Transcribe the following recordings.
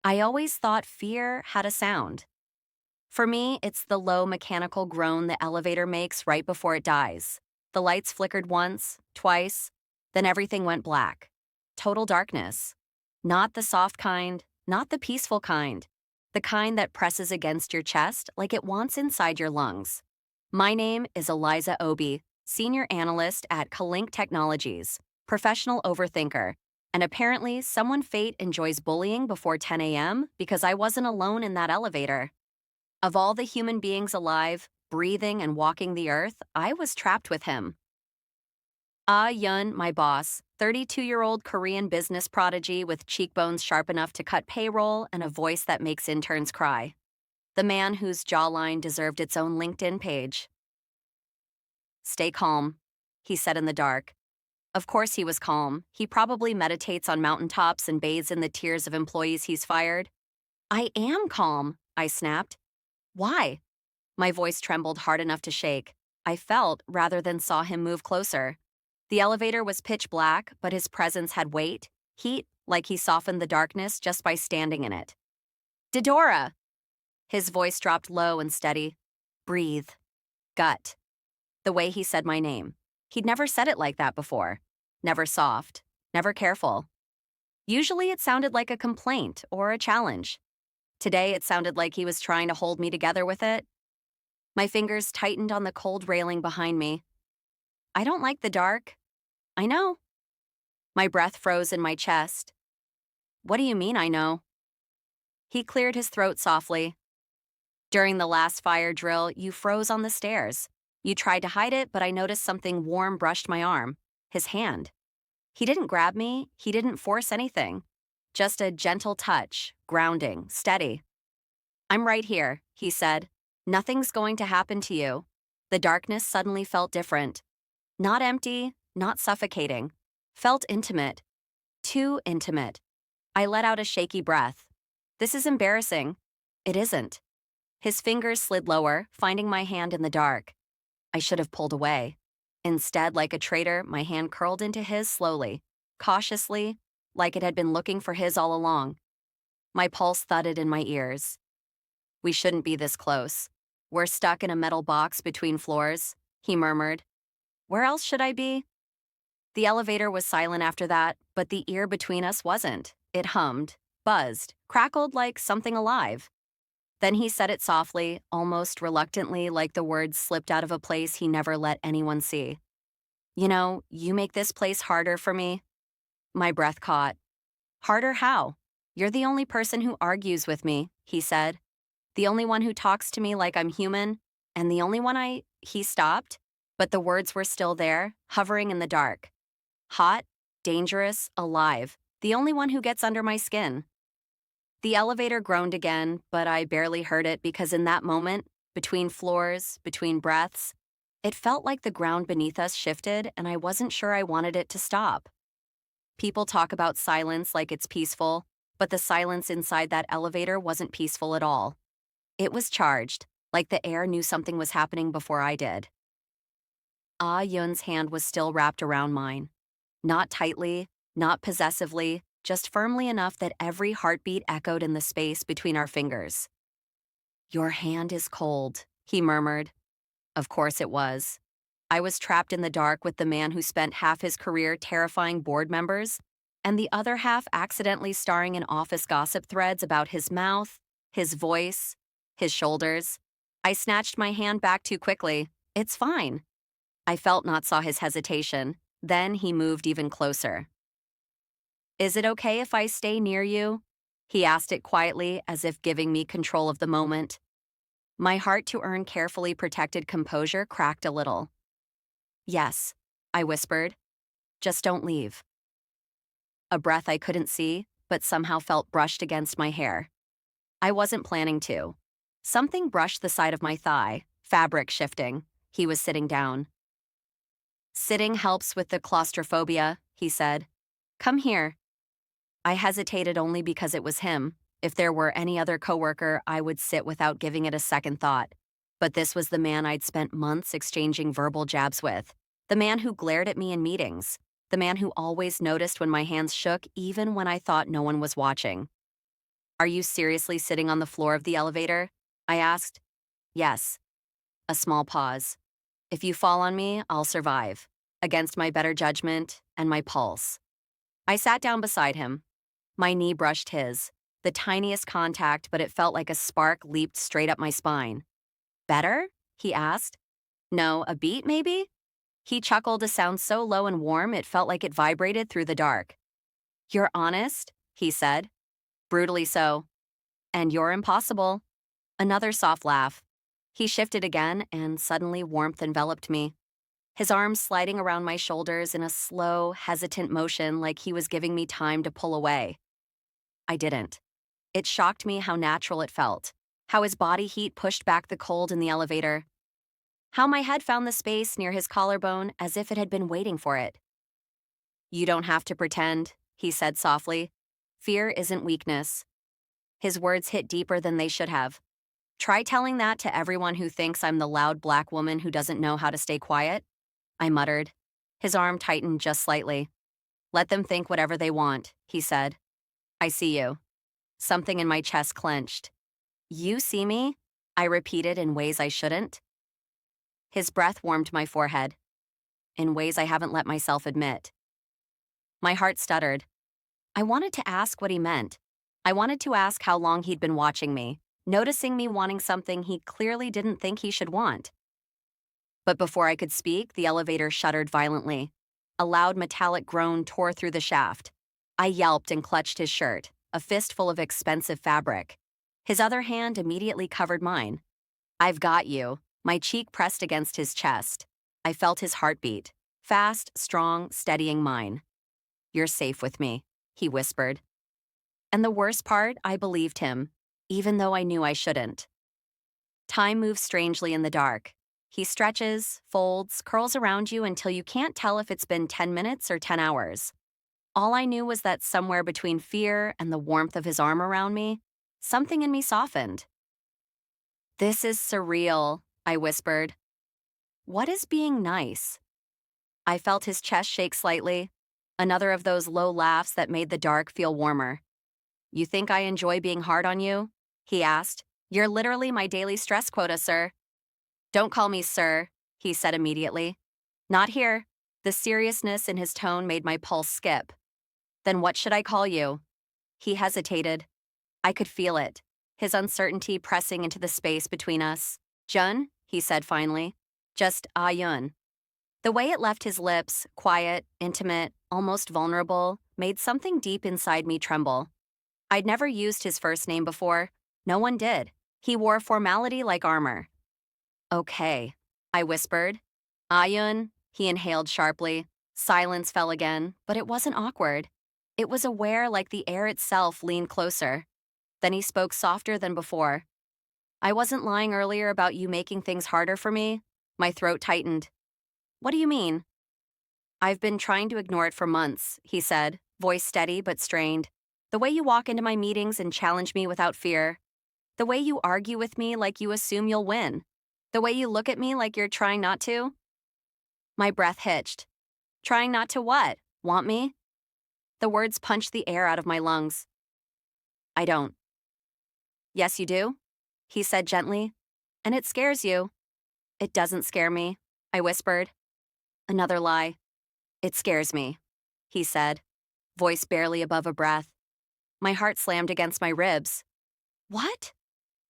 I always thought fear had a sound. For me, it's the low mechanical groan the elevator makes right before it dies. The lights flickered once, twice, then everything went black. Total darkness. Not the soft kind, not the peaceful kind. The kind that presses against your chest like it wants inside your lungs. My name is Eliza Obi, Senior Analyst at Clenched Technologies, professional overthinker, and apparently someone fate enjoys bullying before 10 a.m. because I wasn't alone in that elevator. Of all the human beings alive, breathing and walking the earth, I was trapped with him. Ah Yun, my boss, 32-year-old Korean business prodigy with cheekbones sharp enough to cut payroll and a voice that makes interns cry. The man whose jawline deserved its own LinkedIn page. Stay calm, he said in the dark. Of course he was calm. He probably meditates on mountaintops and bathes in the tears of employees he's fired. I am calm, I snapped. Why? My voice trembled hard enough to shake. I felt rather than saw him move closer. The elevator was pitch black, but his presence had weight, heat, like he softened the darkness just by standing in it. Didora! His voice dropped low and steady. Breathe. Gut. The way he said my name. He'd never said it like that before. Never soft. Never careful. Usually it sounded like a complaint or a challenge. Today it sounded like he was trying to hold me together with it. My fingers tightened on the cold railing behind me. I don't like the dark. I know. My breath froze in my chest. What do you mean I know? He cleared his throat softly. During the last fire drill, you froze on the stairs. You tried to hide it, but I noticed something warm brushed my arm. His hand. He didn't grab me. He didn't force anything. Just a gentle touch, grounding, steady. I'm right here, he said. Nothing's going to happen to you. The darkness suddenly felt different. Not empty, not suffocating. Felt intimate. Too intimate. I let out a shaky breath. This is embarrassing. It isn't. His fingers slid lower, finding my hand in the dark. I should have pulled away. Instead, like a traitor, my hand curled into his slowly, cautiously, like it had been looking for his all along. My pulse thudded in my ears. We shouldn't be this close. We're stuck in a metal box between floors, he murmured. Where else should I be? The elevator was silent after that, but the ear between us wasn't. It hummed, buzzed, crackled like something alive. Then he said it softly, almost reluctantly, like the words slipped out of a place he never let anyone see. You know, you make this place harder for me. My breath caught. Harder how? You're the only person who argues with me, he said. The only one who talks to me like I'm human, and the only one He stopped, but the words were still there, hovering in the dark. Hot, dangerous, alive, the only one who gets under my skin. The elevator groaned again, but I barely heard it because in that moment, between floors, between breaths, it felt like the ground beneath us shifted and I wasn't sure I wanted it to stop. People talk about silence like it's peaceful, but the silence inside that elevator wasn't peaceful at all. It was charged, like the air knew something was happening before I did. Ah Yun's hand was still wrapped around mine. Not tightly, not possessively, just firmly enough that every heartbeat echoed in the space between our fingers. Your hand is cold, he murmured. Of course it was. I was trapped in the dark with the man who spent half his career terrifying board members, and the other half accidentally starring in office gossip threads about his mouth, his voice, his shoulders. I snatched my hand back too quickly. It's fine. I felt not saw his hesitation. Then he moved even closer. Is it okay if I stay near you? He asked it quietly, as if giving me control of the moment. My heart to earn carefully protected composure cracked a little. Yes, I whispered. Just don't leave. A breath I couldn't see, but somehow felt brushed against my hair. I wasn't planning to. Something brushed the side of my thigh, fabric shifting. He was sitting down. Sitting helps with the claustrophobia, he said. Come here. I hesitated only because it was him. If there were any other coworker, I would sit without giving it a second thought. But this was the man I'd spent months exchanging verbal jabs with. The man who glared at me in meetings. The man who always noticed when my hands shook even when I thought no one was watching. Are you seriously sitting on the floor of the elevator? I asked. Yes. A small pause. If you fall on me, I'll survive. Against my better judgment and my pulse. I sat down beside him. My knee brushed his. The tiniest contact, but it felt like a spark leaped straight up my spine. Better? He asked. No, a beat maybe? He chuckled, a sound so low and warm it felt like it vibrated through the dark. You're honest? He said. Brutally so. And you're impossible. Another soft laugh. He shifted again, and suddenly warmth enveloped me. His arms sliding around my shoulders in a slow, hesitant motion like he was giving me time to pull away. I didn't. It shocked me how natural it felt, how his body heat pushed back the cold in the elevator, how my head found the space near his collarbone as if it had been waiting for it. You don't have to pretend, he said softly. Fear isn't weakness. His words hit deeper than they should have. Try telling that to everyone who thinks I'm the loud black woman who doesn't know how to stay quiet. I muttered. His arm tightened just slightly. Let them think whatever they want, he said. I see you. Something in my chest clenched. You see me? I repeated in ways I shouldn't. His breath warmed my forehead, in ways I haven't let myself admit. My heart stuttered. I wanted to ask what he meant. I wanted to ask how long he'd been watching me, noticing me wanting something he clearly didn't think he should want. But before I could speak, the elevator shuddered violently. A loud metallic groan tore through the shaft. I yelped and clutched his shirt, a fistful of expensive fabric. His other hand immediately covered mine. I've got you. My cheek pressed against his chest. I felt his heartbeat, fast, strong, steadying mine. You're safe with me, he whispered. And the worst part, I believed him, even though I knew I shouldn't. Time moves strangely in the dark. He stretches, folds, curls around you until you can't tell if it's been 10 minutes or 10 hours. All I knew was that somewhere between fear and the warmth of his arm around me, something in me softened. This is surreal, I whispered. What is being nice? I felt his chest shake slightly, another of those low laughs that made the dark feel warmer. You think I enjoy being hard on you? He asked. You're literally my daily stress quota, sir. Don't call me sir, he said immediately. Not here. The seriousness in his tone made my pulse skip. Then what should I call you? He hesitated. I could feel it, his uncertainty pressing into the space between us. Jun, he said finally. Just Yun. The way it left his lips, quiet, intimate, almost vulnerable, made something deep inside me tremble. I'd never used his first name before. No one did. He wore formality like armor. Okay, I whispered. Ayun, he inhaled sharply. Silence fell again, but it wasn't awkward. It was aware, like the air itself leaned closer. Then he spoke softer than before. I wasn't lying earlier about you making things harder for me. My throat tightened. What do you mean? I've been trying to ignore it for months, he said, voice steady but strained. The way you walk into my meetings and challenge me without fear. The way you argue with me like you assume you'll win. The way you look at me like you're trying not to. My breath hitched. Trying not to what? Want me? The words punched the air out of my lungs. I don't. Yes, you do, he said gently. And it scares you. It doesn't scare me, I whispered. Another lie. It scares me, he said, voice barely above a breath. My heart slammed against my ribs. What?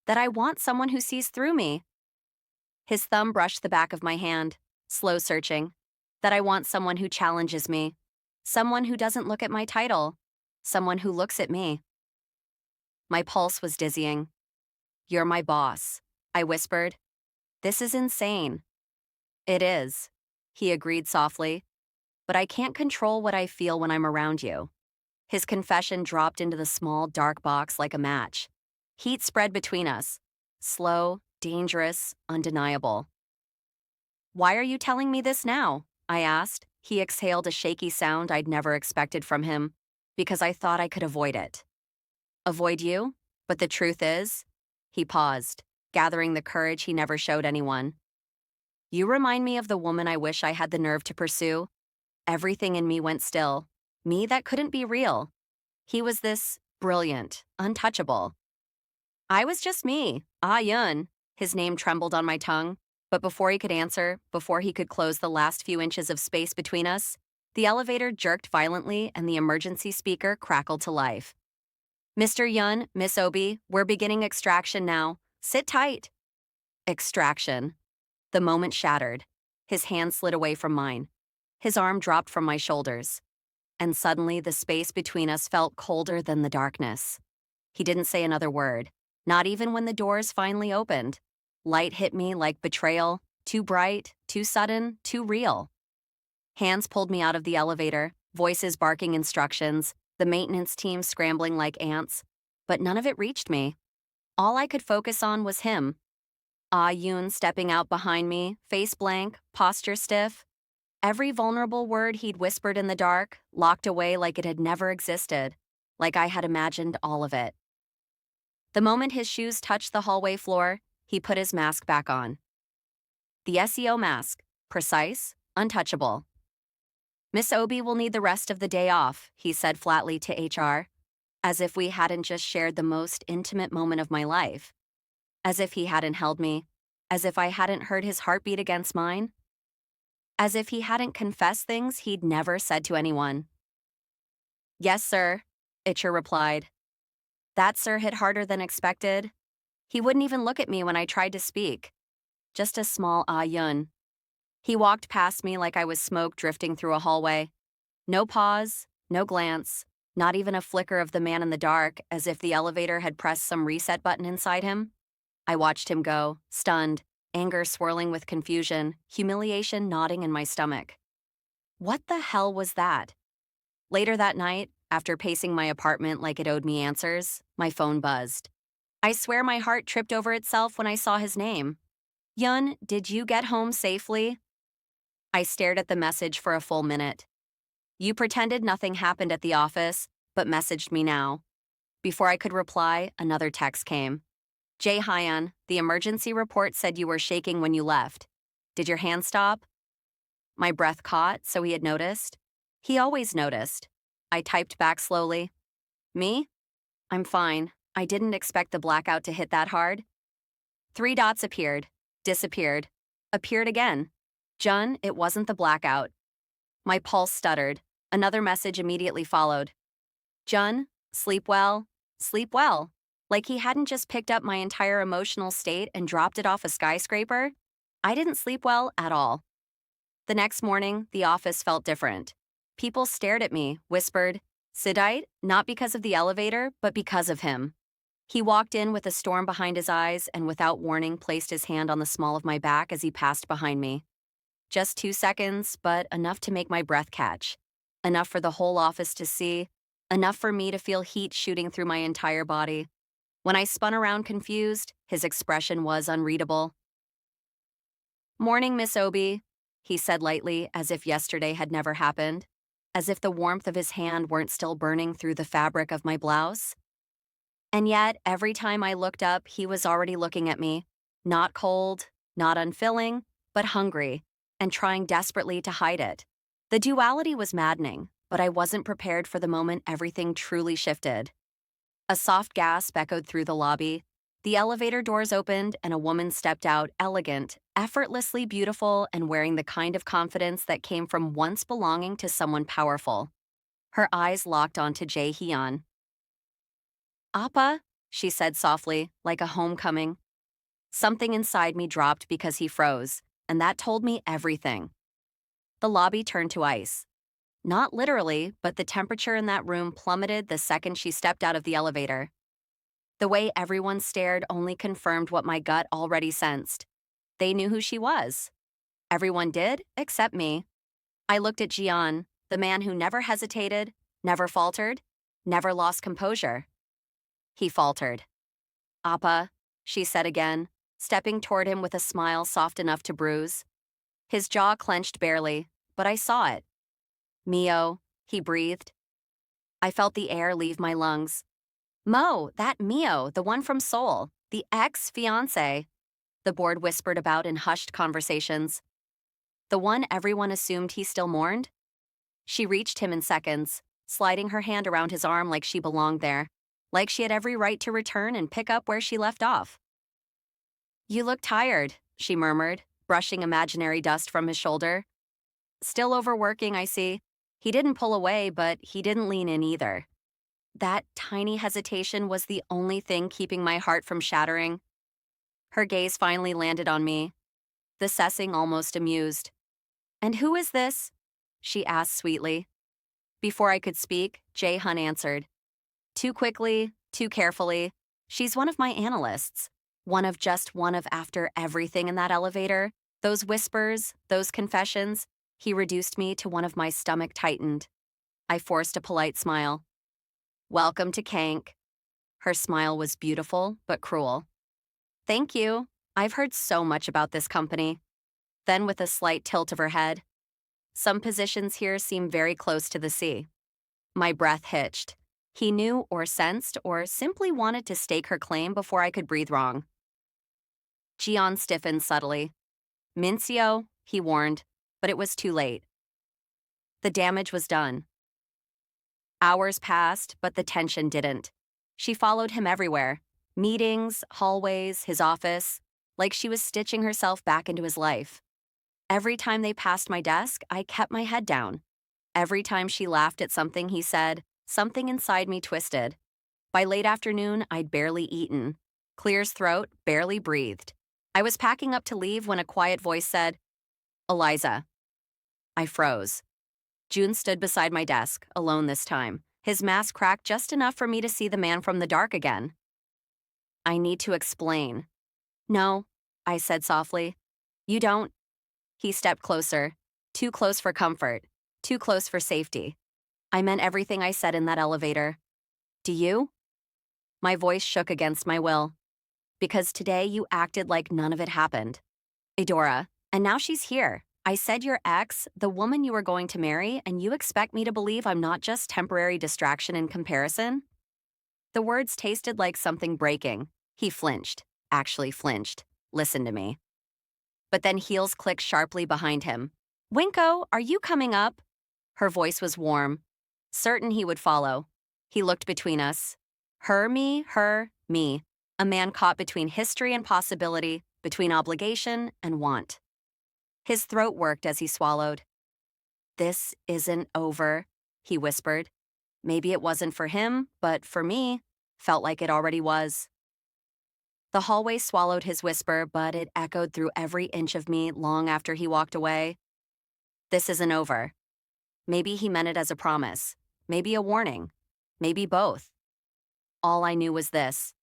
That I want someone who sees through me. His thumb brushed the back of my hand, slow searching. That I want someone who challenges me. Someone who doesn't look at my title. Someone who looks at me. My pulse was dizzying. You're my boss, I whispered. This is insane. It is, he agreed softly. But I can't control what I feel when I'm around you. His confession dropped into the small, dark box like a match. Heat spread between us. Slow, dangerous, undeniable. Why are you telling me this now? I asked. He exhaled a shaky sound I'd never expected from him, because I thought I could avoid it. Avoid you? But the truth is? He paused, gathering the courage he never showed anyone. You remind me of the woman I wish I had the nerve to pursue. Everything in me went still. Me that couldn't be real. He was this brilliant, untouchable. I was just me, Ah Yun. His name trembled on my tongue, but before he could answer, before he could close the last few inches of space between us, the elevator jerked violently and the emergency speaker crackled to life. Mr. Yun, Miss Obi, we're beginning extraction now. Sit tight. Extraction. The moment shattered. His hand slid away from mine. His arm dropped from my shoulders. And suddenly the space between us felt colder than the darkness. He didn't say another word, not even when the doors finally opened. Light hit me like betrayal, too bright, too sudden, too real. Hands pulled me out of the elevator, voices barking instructions, the maintenance team scrambling like ants, but none of it reached me. All I could focus on was him. Ah Yoon stepping out behind me, face blank, posture stiff. Every vulnerable word he'd whispered in the dark, locked away like it had never existed, like I had imagined all of it. The moment his shoes touched the hallway floor, he put his mask back on. The SEO mask, precise, untouchable. Miss Obi will need the rest of the day off, he said flatly to HR, as if we hadn't just shared the most intimate moment of my life. As if he hadn't held me, as if I hadn't heard his heartbeat against mine, as if he hadn't confessed things he'd never said to anyone. Yes, sir, Itcher replied. That sir hit harder than expected. He wouldn't even look at me when I tried to speak. Just a small ah yun. He walked past me like I was smoke drifting through a hallway. No pause, no glance, not even a flicker of the man in the dark, as if the elevator had pressed some reset button inside him. I watched him go, stunned, anger swirling with confusion, humiliation gnawing in my stomach. What the hell was that? Later that night, after pacing my apartment like it owed me answers, my phone buzzed. I swear my heart tripped over itself when I saw his name. Yun, did you get home safely? I stared at the message for a full minute. You pretended nothing happened at the office, but messaged me now. Before I could reply, another text came. Jae Hyun, the emergency report said you were shaking when you left. Did your hand stop? My breath caught, so he had noticed. He always noticed. I typed back slowly. Me? I'm fine. I didn't expect the blackout to hit that hard. 3 dots appeared, disappeared, appeared again. Jun, it wasn't the blackout. My pulse stuttered. Another message immediately followed. Jun, sleep well, sleep well. Like he hadn't just picked up my entire emotional state and dropped it off a skyscraper. I didn't sleep well at all. The next morning, the office felt different. People stared at me, whispered, Sidite, not because of the elevator, but because of him. He walked in with a storm behind his eyes and without warning placed his hand on the small of my back as he passed behind me. Just 2 seconds, but enough to make my breath catch. Enough for the whole office to see. Enough for me to feel heat shooting through my entire body. When I spun around confused, his expression was unreadable. Morning, Miss Obi, he said lightly, as if yesterday had never happened, as if the warmth of his hand weren't still burning through the fabric of my blouse. And yet, every time I looked up, he was already looking at me, not cold, not unfilling, but hungry, and trying desperately to hide it. The duality was maddening, but I wasn't prepared for the moment everything truly shifted. A soft gasp echoed through the lobby. The elevator doors opened and a woman stepped out, elegant, effortlessly beautiful, and wearing the kind of confidence that came from once belonging to someone powerful. Her eyes locked onto Jae Hyun. Appa, she said softly, like a homecoming. Something inside me dropped because he froze, and that told me everything. The lobby turned to ice. Not literally, but the temperature in that room plummeted the second she stepped out of the elevator. The way everyone stared only confirmed what my gut already sensed. They knew who she was. Everyone did, except me. I looked at Jian, the man who never hesitated, never faltered, never lost composure. He faltered. Appa, she said again, stepping toward him with a smile soft enough to bruise. His jaw clenched barely, but I saw it. Mio, he breathed. I felt the air leave my lungs. Mo, that Mio, the one from Seoul, the ex-fiancé, the board whispered about in hushed conversations. The one everyone assumed he still mourned? She reached him in seconds, sliding her hand around his arm like she belonged there. like she had every right to return and pick up where she left off. "You look tired," she murmured, brushing imaginary dust from his shoulder. "Still overworking, I see." He didn't pull away, but he didn't lean in either. That tiny hesitation was the only thing keeping my heart from shattering. Her gaze finally landed on me, the sessing almost amused. "And who is this?" she asked sweetly. Before I could speak, Jay Hunt answered. Too quickly, too carefully. "She's one of my analysts. One of just one of after everything in that elevator. Those whispers, those confessions." He reduced me to one of my stomach tightened. I forced a polite smile. "Welcome to Kank." Her smile was beautiful, but cruel. "Thank you. I've heard so much about this company." Then with a slight tilt of her head, "Some positions here seem very close to the sea." My breath hitched. He knew or sensed or simply wanted to stake her claim before I could breathe wrong. Gian stiffened subtly. "Mincio," he warned, but it was too late. The damage was done. Hours passed, but the tension didn't. She followed him everywhere. Meetings, hallways, his office, like she was stitching herself back into his life. Every time they passed my desk, I kept my head down. Every time she laughed at something he said, something inside me twisted. By late afternoon, I'd barely eaten. Clear's throat barely breathed. I was packing up to leave when a quiet voice said, "Eliza." I froze. June stood beside my desk, alone this time. His mask cracked just enough for me to see the man from the dark again. "I need to explain." "No," I said softly. "You don't." He stepped closer. Too close for comfort. Too close for safety. I meant everything I said in that elevator. "Do you?" My voice shook against my will. "Because today you acted like none of it happened. Eudora, and now she's here. I said your ex, the woman you were going to marry, and you expect me to believe I'm not just temporary distraction in comparison?" The words tasted like something breaking. He flinched. Actually flinched. Listen to me. But then heels clicked sharply behind him. "Winko, are you coming up?" Her voice was warm. Certain he would follow. He looked between us. Her, me, a man caught between history and possibility, between obligation and want. His throat worked as he swallowed. "This isn't over," he whispered. Maybe it wasn't for him, but for me, felt like it already was. The hallway swallowed his whisper, but it echoed through every inch of me long after he walked away. This isn't over. Maybe he meant it as a promise. Maybe a warning. Maybe both. All I knew was this.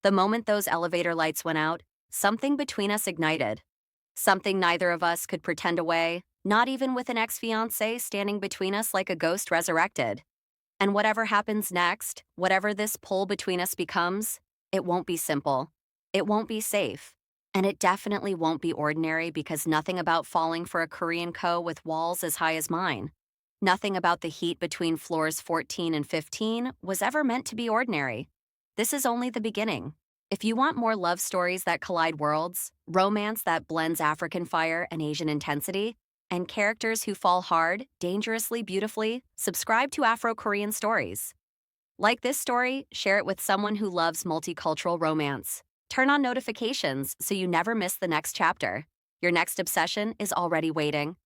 The moment those elevator lights went out, something between us ignited. Something neither of us could pretend away, not even with an ex-fiancé standing between us like a ghost resurrected. And whatever happens next, whatever this pull between us becomes, it won't be simple. It won't be safe. And it definitely won't be ordinary because nothing about falling for a Korean co with walls as high as mine. Nothing about the heat between floors 14 and 15 was ever meant to be ordinary. This is only the beginning. If you want more love stories that collide worlds, romance that blends African fire and Asian intensity, and characters who fall hard, dangerously beautifully, subscribe to Afro-Korean Stories. Like this story, share it with someone who loves multicultural romance. Turn on notifications so you never miss the next chapter. Your next obsession is already waiting.